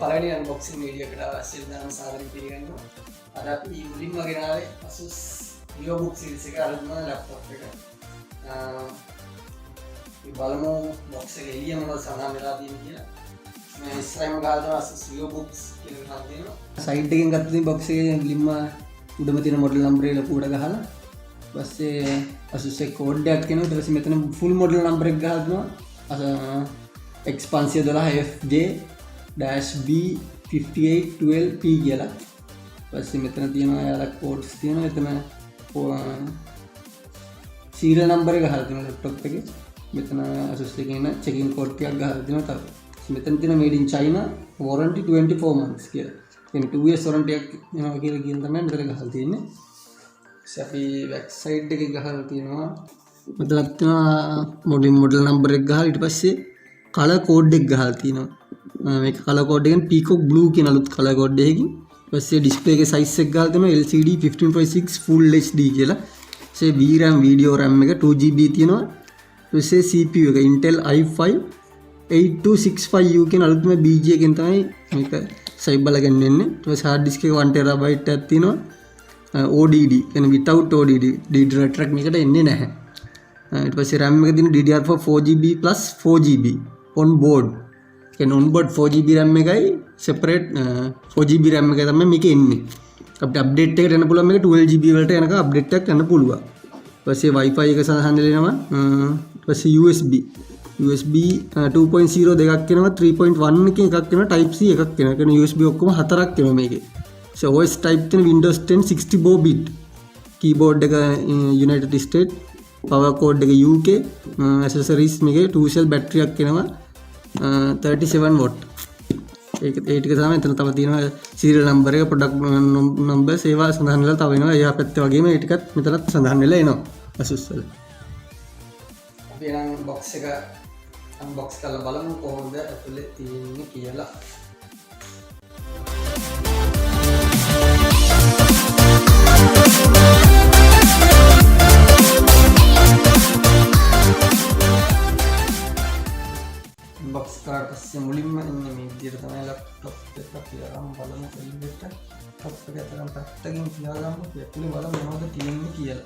පළවෙනි unboxing video එකට සිල්දාන සාදරයෙන් පිළිගන්නවා. අද අපි මුලින්ම ගෙනාවේ ASUS Vivobook series එක අලුත්ම ලැප්ටොප් එක. අපි බලමු බොක්ස් එක එළිය මොනවද සඳහන් වෙලා තියෙන්නේ කියලා. මේ ඉස්සරහම ගහලා තියෙන ASUS Vivobooks කියන එකක් තියෙනවා. සයිඩ් එකෙන් ගත්ත තියෙන බොක්ස් එකේ මුලින්ම උඩම තියෙන මොඩල් නම්බර් එක ලකුවට ගහලා ඊපස්සේ ASUS එක කෝඩ් එකක් කියනවා. ඊට පස්සේ මෙතන ෆුල් මොඩල් නම්බර් එක ගහලා දෙනවා. X512-B5812P කියලා. පස්සේ මෙතන තියෙනවා යාලා කෝඩ්ස් තියෙනවා. මෙතන සීරියල් නම්බර් එක ගහලා තියෙනවා ලැප්ටොප් එකේ. මෙතන ASUS එකේ ඉන්න චෙකින් කෝඩ් ටිකක් ගහලා තියෙනවා. තව මෙතන තියෙන made in China warranty 24 months කියලා. කියන්නේ 2 years warranty එකක් එනවා කියලා කියන තමයි මෙතන ගහලා තියෙන්නේ. ඊට අපි back side එකේ ගහලා තියෙනවා. මෙතන තියෙනවා මොඩල් නම්බර් එක ගහලා ඊට පස්සේ කලර් කෝඩ් එක ගහලා තියෙනවා. මේක කලර් කෝඩ් එකෙන් peacock blue කියන අලුත් කලර් කෝඩ් එකකින්. ඊපස්සේ ඩිස්ප්ලේ එකේ size එක ගහලා තියෙනවා LCD 15.6 full HD කියලා. ඊපස්සේ VRAM video RAM එක 2GB තියෙනවා. ඊපස්සේ CPU එක Intel i5 8265U කියන අලුත්ම BG එකෙන් තමයි මේක සයිබ් බලගෙන එන්නේ. ඊට පස්සේ hard disk එක 1TB එකක් තියෙනවා. ODD කියන්නේ without ODD DRAM track මේකට එන්නේ නැහැ. ඊට පස්සේ RAM එක තියෙන DDR4 4GB plus 4GB on board. කියන්නේ on board 4GB RAM එකයි separate 4GB RAM එකයි තමයි මේකේ එන්නේ. අපිට අප්ඩේට් එකකට යන්න පුළුවන් මේක 12GB වලට යනකම් අප්ඩේට් එකක් යන්න පුළුවන්. ඊට පස්සේ Wi-Fi එක සඳහන් වෙනවා. ඊට පස්සේ USB 2.0 දෙකක් එනවා 3.1 එකකින් එකක් එනවා Type C එකක් එනවා. කියන්නේ USB ඔක්කොම හතරක් එනවා මේකේ. OS type තියෙන Windows 10 64 bit. keyboard එක United States, power cord එක UK, accessories මේකේ 2 cell battery එකක් එනවා 37 watt. ඒක ටික තමයි එතන තව තියෙනවා serial number එක, product number, සේවා සඳහන් වෙලා තව එනවා. එයා පැත්තේ වගේම ඒ ටිකත් මෙතනත් සඳහන් වෙලා එනවා ASUS වල. අපි නම් box එක unbox කරලා බලමු කොහොමද ඇතුලේ තියෙන්නේ කියලා. බොක්ස් කරාට පස්සේ මුලින්ම ඉන්නේ මේ විදිහට තමයි ලැප්ටොප් එක තියාගන්න බලමු එළියට. ලැප්ටොප් එක අතරම පැත්තකින් තියාගමු. ඇතුලේ බලමු මොනවද තියෙන්නේ කියලා.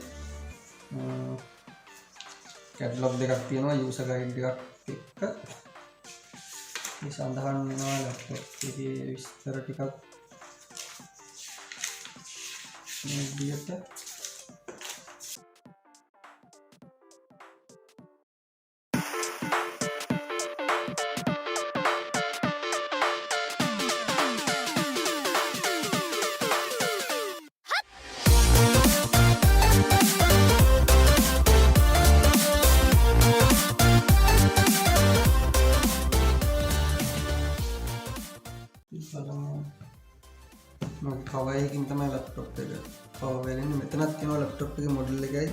කැටලොග් දෙකක් තියෙනවා යූසර් ගයිඩ් එකක් එක්ක. මේ සඳහන් වෙනවා ලැප්ටොප් එකේ විස්තර ටිකක් මේ විදිහට. කවර් එකකින් තමයි ලැප්ටොප් එක කවර් වෙන්නේ. මෙතනත් තියෙනවා ලැප්ටොප් එකේ මොඩල් එකයි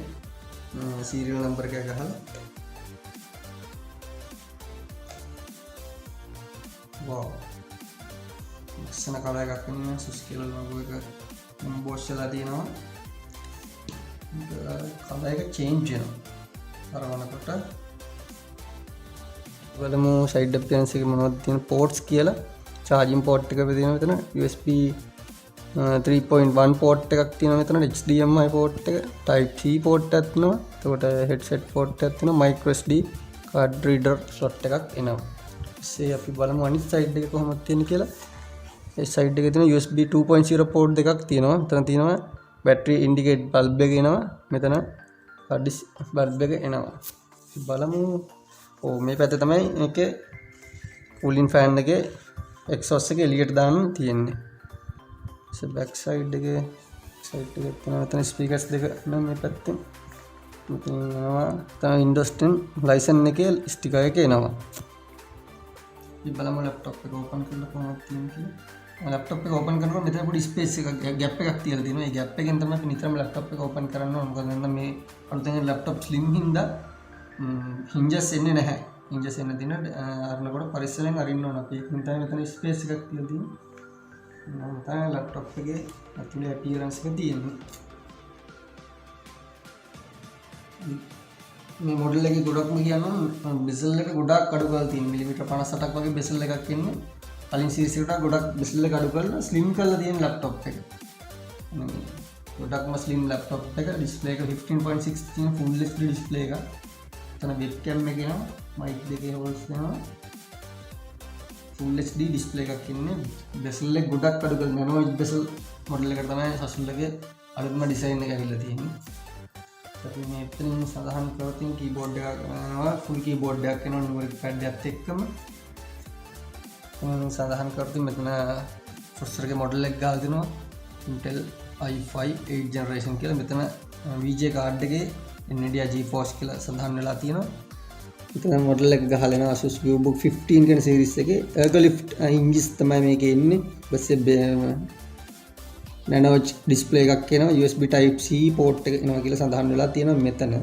සීරියල් නම්බර් එකක් ගහලා. wow ලස්සන කලර් එකක් වෙනවා. ASUS කියලා ලෝගෝ එක එම්බෝස් වෙලා තියෙනවා. කලර් එක චේන්ජ් වෙනවා අරවනකොට. බලමු සයිඩ් අපියරන්ස් එකේ මොනවද තියෙන පෝට්ස් කියලා. charging port එක තියෙනවා මෙතන. USB 3.1 port එකක් තියෙනවා මෙතන. HDMI port එක, Type C port එකක් තියෙනවා. එතකොට headset port එකක් තියෙනවා. micro SD card reader slot එකක් එනවා. ඊසේ අපි බලමු අනිත් side එක කොහොමද තියෙන්නේ කියලා. ඒ side එකේ තියෙන USB 2.0 port දෙකක් තියෙනවා. මෙතන තියෙනවා battery indicate bulb එක එනවා. මෙතන hard disk bulb එක එනවා. අපි බලමු. මේ පැත්තේ තමයි මේකේ cooling fan එකේ exhaust එක එළියට දාන්න තියෙන්නේ. back side එකේ side එකේ තියෙන speakers දෙක නම් මේ පැත්තෙන් මෙතන යනවා. තමයි Windows 10 license එකේ sticker එක එනවා. අපි බලමු laptop එක open කරලා කොහොමද තියෙන්නේ කියලා. laptop එක open කරනකොට මෙතන පොඩි space එකක් gap එකක් තියලා තියෙනවා. ඒ gap එකෙන් තමයි අපි නිතරම laptop එක open කරන්න ඕන. මොකද නම් මේ අලුතෙන් laptop slim හින්දා hinges එන්නේ නැහැ. hinges එන්න දින අරනකොට පරිස්සමෙන් අරින්න ඕන. අපි ඒකෙන් තමයි මෙතන space එකක් තියලා තියෙන්නේ. මම තමයි ලැප්ටොප් එකේ ඇතුලේ අපියරන්ස් එක තියෙන්නේ. මේ මොඩල් එකේ ගොඩක්ම කියනවා බෙසල් එක ගොඩක් අඩු කරලා තියෙනවා. මිලිමීටර් 58ක් වගේ බෙසල් එකක් ඉන්නේ. කලින් සීරීස් එකට ගොඩක් බෙසල් එක අඩු කරලා ස්ලිම් කරලා තියෙන ලැප්ටොප් එක. ගොඩක්ම ස්ලිම් ලැප්ටොප් එක. ඩිස්ප්ලේ එක 15.6 තියෙන ෆුල් HD ඩිස්ප්ලේ එක. එතන වෙබ්කැම් එක එනවා, මයික් දෙකේ හෝල්ස් එනවා. ෆුල් HD ඩිස්ප්ලේ එකක් ඉන්නේ. බෙසල් එක ගොඩක් අඩු කරලා NanoEdge බෙසල් මොඩල් එක තමයි සසුල් එකේ අලුත්ම ඩිසයින් එක ඇවිල්ලා තියෙන්නේ. අපි මේ එතනින් සඳහන් කරලා තියෙන කීබෝඩ් එකක් එනවා, ෆුල් කීබෝඩ් එකක් එනවා නුමරික් පැඩ් එකත් එක්කම. සඳහන් කරලා තියෙන මෙතන ප්‍රොසෙසර් එකේ මොඩල් එක ගාලා දෙනවා Intel i5 8th generation කියලා. මෙතන VGA කාඩ් එකේ NVIDIA GeForce කියලා සඳහන් වෙලා තියෙනවා. මෙතන මොඩල් එක ගහලා එනවා ASUS Vivobook 15 කියන සීරීස් එකේ. ergolift hinges තමයි මේකේ ඉන්නේ. ඊපස්සේ NanoEdge ඩිස්ප්ලේ එකක් එනවා, USB type C port එක එනවා කියලා සඳහන් වෙලා තියෙනවා මෙතන.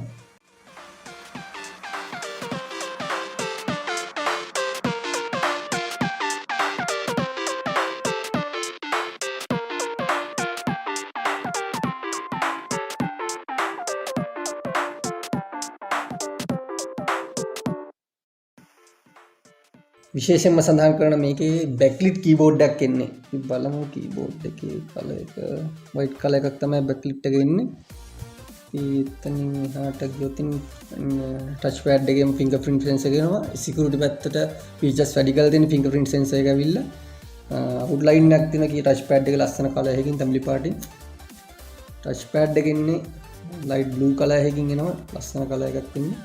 විශේෂයෙන්ම සඳහන් කරන මේකේ backlit keyboard එකක් එන්නේ. අපි බලමු keyboard එකේ color එක white color එකක් තමයි backlit එක එන්නේ. එතනින් එහාට ගියොත් touch pad එකේම fingerprint sensor එක එනවා. security පැත්තට features වැඩි කරලා තියෙන fingerprint sensor එක ඇවිල්ලා. outline එකක් තියෙන කී touch pad එක ලස්සන color එකකින් තම්ලි පාටින්. touch pad එක ඉන්නේ light blue color එකකින් එනවා. ලස්සන color එකක් ඉන්නේ.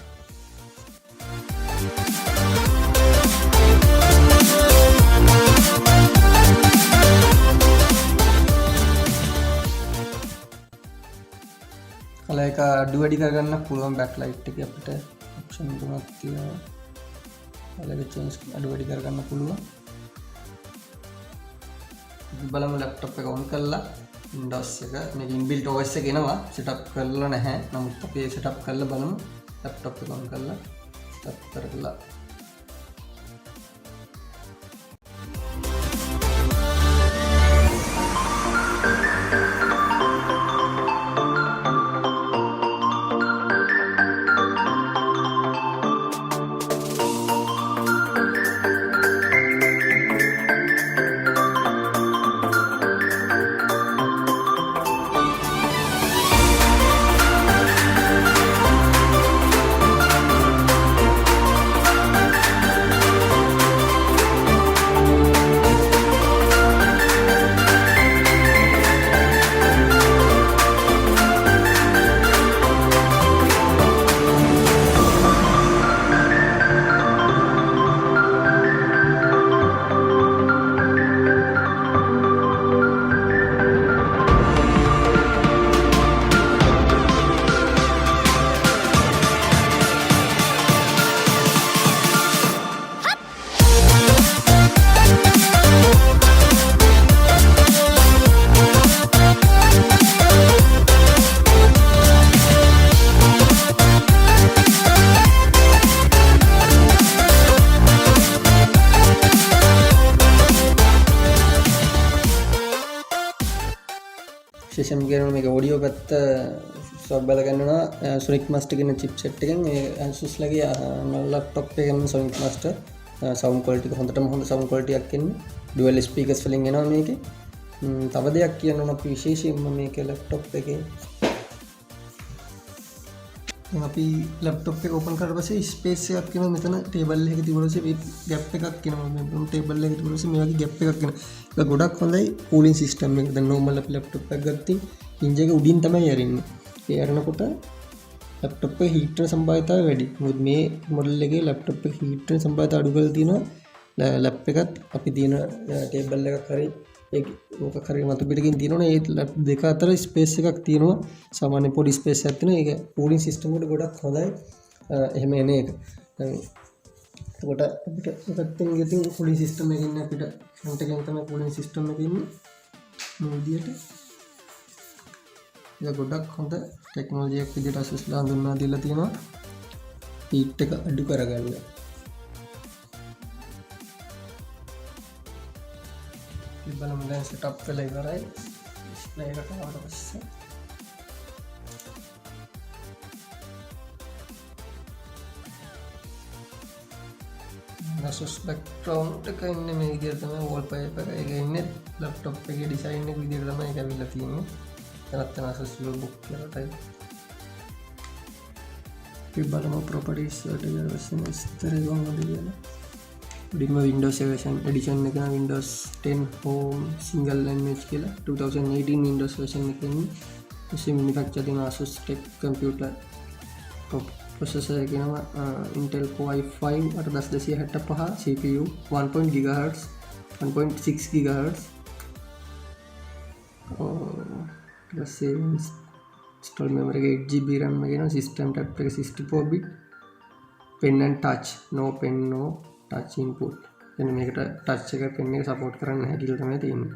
කලර් එක අඩු වැඩි කරගන්න පුළුවන්. බෑක්ලයිට් එකේ අපිට ඔප්ෂන් තුනක් තියෙනවා. කලර් එක චේන්ජ් අඩු වැඩි කරගන්න පුළුවන්. අපි බලමු ලැප්ටොප් එක ඔන් කරලා Windows එක මේක inbuilt OS එක එනවා. setup කරලා නැහැ. නමුත් අපි setup කරලා බලමු. ලැප්ටොප් එක ඔන් කරලා setup කරලා විශේෂයෙන් කියනවා මේක ඔඩියෝ පැත්ත සබ් බල ගන්නවා Sonic Master කියන chipset එකෙන්. ඒ ASUS ලගේ laptop එකෙන් Sonic Master sound quality එක හොඳටම හොඳ sound quality එකක් එන්නේ. dual speakers වලින් එනවා මේකේ. තව දෙයක් කියනවා අපි විශේෂයෙන්ම මේක laptop එකේ අපි laptop එක open කරලා පස්සේ space එකක් කියනවා මෙතන table එකක තිබුණ පස්සේ gap එකක් කියනවා. මේ table එකේ තිබුණ පස්සේ මේ වගේ gap එකක් කියනවා. ඒක ගොඩක් හොඳයි cooling system එක. දැන් normal අපි laptop එකක් ගත්තින් hinge එක උඩින් තමයි යරින්නේ. ඒ අරනකොට laptop එකේ heat වෙන සම්භාවිතාවය වැඩි. මොකද මේ model එකේ laptop එකේ heat වෙන සම්භාවිතාවය අඩු කරලා තියෙනවා. lap එකත් අපි තියෙන table එකක් හරි ඒක මොකක් හරි මතු පිටකින් තියෙනවනේ ඒ දෙක අතර ස්පේස් එකක් තියෙනවා. සාමාන්‍ය පොඩි ස්පේස් එකක් තියෙනවා. ඒක cooling system එකට ගොඩක් හොඳයි. එහෙම එන එක. දැන් එතකොට අපිට පැත්තෙන් ගියොත් cooling system එකකින් ඉන්න අපිට front එකෙන් තමයි cooling system එකේ ඉන්නේ. මේ විදියට ඒක ගොඩක් හොඳ ටෙක්නොලොජි එකක් විදියට ASUS ලා හඳුන්වා දීලා තියෙනවා. heat එක අඩු කරගන්න. බලමු දැන් setup වෙලා ඉවරයි. display එකට ආවට පස්සේ ASUS background එක ඉන්නේ මේ විදිහට තමයි wallpaper එක ඉන්නේ laptop එකේ design එක විදිහට තමයි ඒක අවිල්ලා තියෙන්නේ. එතනත් ASUS Vivobook කියලා type. අපි බලමු properties වලට ඊළඟට විස්තර ගොන්නද කියලා. උඩින්ම Windows edition එක නම් Windows 10 Home single language කියලා 2018 Windows version එකේ ඉන්නේ. මේ manufacturer තියෙන ASUS Tech computer processor එක නම Intel Core i5 8265 CPU 1.0 GHz 1.6 GHz install memory එක 8GB RAM එක න system type එක 64 bit pen and touch no pen no touch input එන්නේ මේකට touch එක pen එක support කරන්නේ නැහැ කියලා තමයි තියෙන්නේ.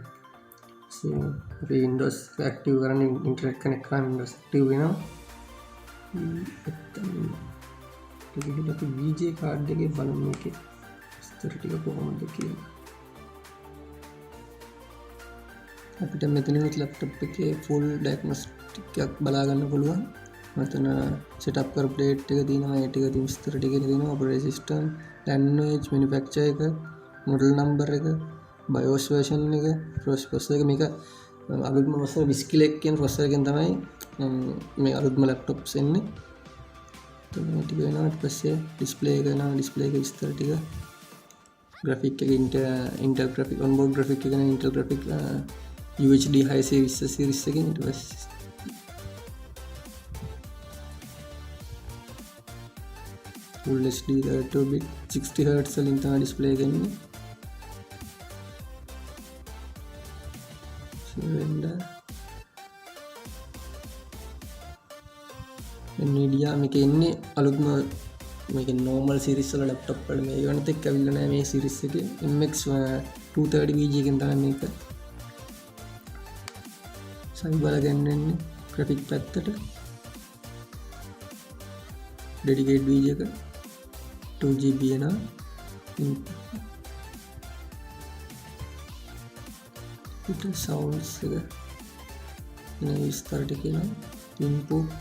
so අපි Windows active කරන්නේ internet connect කරලා Windows active වෙනවා. අපි VJ කාඩ් එකේ බලමු මේකේ විස්තර ටික කොහොමද කියලා. අපිට මෙතනින් laptop එකේ full diagnostic එකක් බලා ගන්න පුළුවන්. මෙතන setup කර plate එක තියෙනවා, ඒ ටික තියෙන විස්තර ටික තියෙනවා, operating system, NanoEdge manufacturer එක, model number එක, BIOS version එක, processor එක මේක අලුත්ම processor 20 කිලෝ කියන processor එකෙන් තමයි මේ අලුත්ම laptops එන්නේ. ටික වෙනවා ඊට පස්සේ display එක වෙනවා, display එක විස්තර ටික graphic එක Intel graphic onboard graphic එක නේ Intel graphic UHD high series series එකකින් ඊට පස්සේ full HD 32 bit 60 Hz වලින් තමයි display එක එන්නේ. NVIDIA මේක ඉන්නේ අලුත්ම මේක normal series වල laptop වල මේ වෙනත් එක්ක අවිල්ල නැහැ මේ series එකේ MX230 VG එකෙන් තමයි මේක සයි බල ගන්නන්නේ graphic පැත්තට dedicated VG එක 2GB එනවා it sounds එක නේ විස්තර ටික එනවා input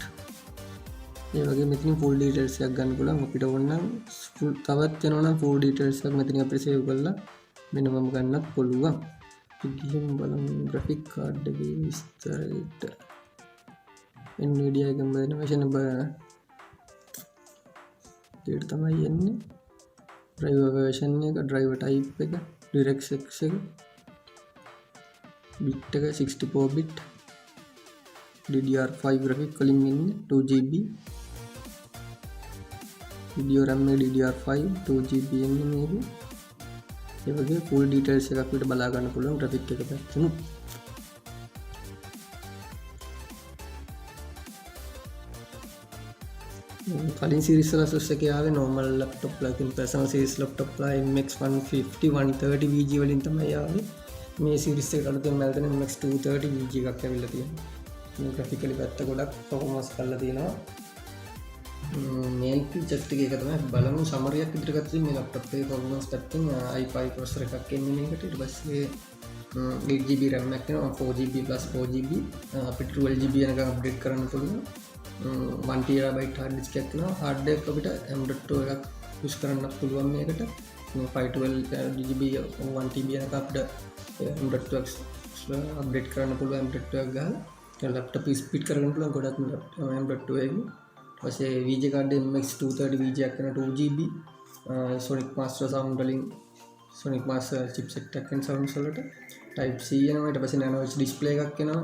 ඒ වගේ මෙතනින් full details එකක් ගන්න පුළුවන් අපිට ඕන නම් තවත් වෙනවා නම් full details එකක් මෙතනින් අපිට save කරලා minimum ගන්නත් පුළුවන්. ඉතින් බලමු graphic card එකේ විස්තරයට NVIDIA එකෙන් බලන version දෙයට තමයි එන්නේ. driver version එක, driver type එක, DirectX එක, bit එක 64 bit, DDR5 graphic වලින් එන්නේ 2GB, video RAM එක DDR5 2GB එන්නේ මේක. ඒ වගේ full details එකක් අපිට බලා ගන්න පුළුවන් graphic එක පැත්තෙන්. කලින් series වල ASUS එකේ ආවේ normal laptop වලින් personal series laptop වල MX150 130 VG වලින් තමයි ආවේ. මේ series එකට අලුතෙන් මැල්තන MX230 VG එකක් ඇවිල්ලා තියෙනවා. මේ graphically පැත්ත ගොඩක් performance කරලා තියෙනවා. main feature ටික එක තමයි බලමු summary එකක් විතර ගත්තොත් මේ laptop එකේ performance පැත්තෙන් i5 processor එකක් එන්නේ මේකට. ඊට පස්සේ 8GB RAM එකක් තියෙනවා 4GB plus 4GB අපිට 12GB යනකම් අප්ඩේට් කරන්න පුළුවන්. 1TB hard disk එකක් තියෙනවා. hard disk අපිට M.2 එකක් use කරන්න පුළුවන් මේකට. මේ 512GB 1TB යනකම් අපිට M.2 අප්ඩේට් කරන්න පුළුවන් M.2 එකක් ගහලා laptop speed කරගන්න පුළුවන් ගොඩක් M.2 එකකින්. ඊපස්සේ VG card MX230 VG එකක් කරන 2GB Sonic Master sound වලින් Sonic Master chipset එකක් වෙන sounds වලට type C එනවා. ඊට පස්සේ NanoEdge display එකක් එනවා.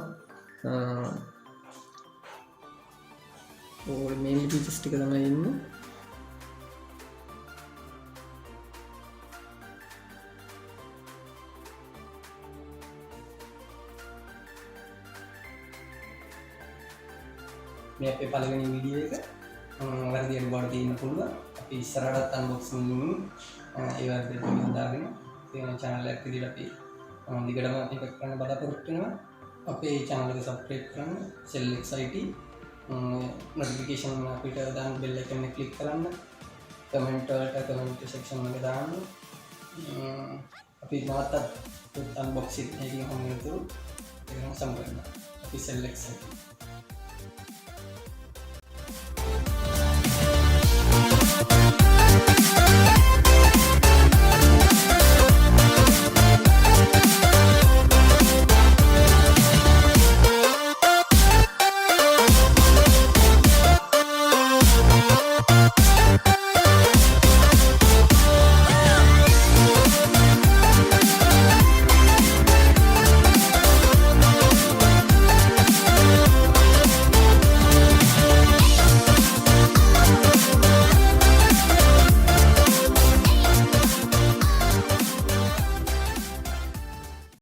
ඕල් mainly features ටික තමයි ඉන්නේ. මේ අපේ පළවෙනි වීඩියෝ එක වැරදි අනුබවට තියෙන්න පුළුවන්. අපි ඉස්සරහටත් unboxing ඒ වැරදි වලින් දාගෙන තියෙන channel එකක් විදිහට අපි දිගටම එක කරන්න බලාපොරොත්තු වෙනවා. අපේ channel එක subscribe කරන්න, SellX IT notification අපිට දාන්න bell icon එක click කරන්න, comment වලට comment section එකේ දාන්න. අපි මාතත් unboxing එකකින් හම්බෙන්නතු ඒක සම්පූර්ණ. අපි SellX IT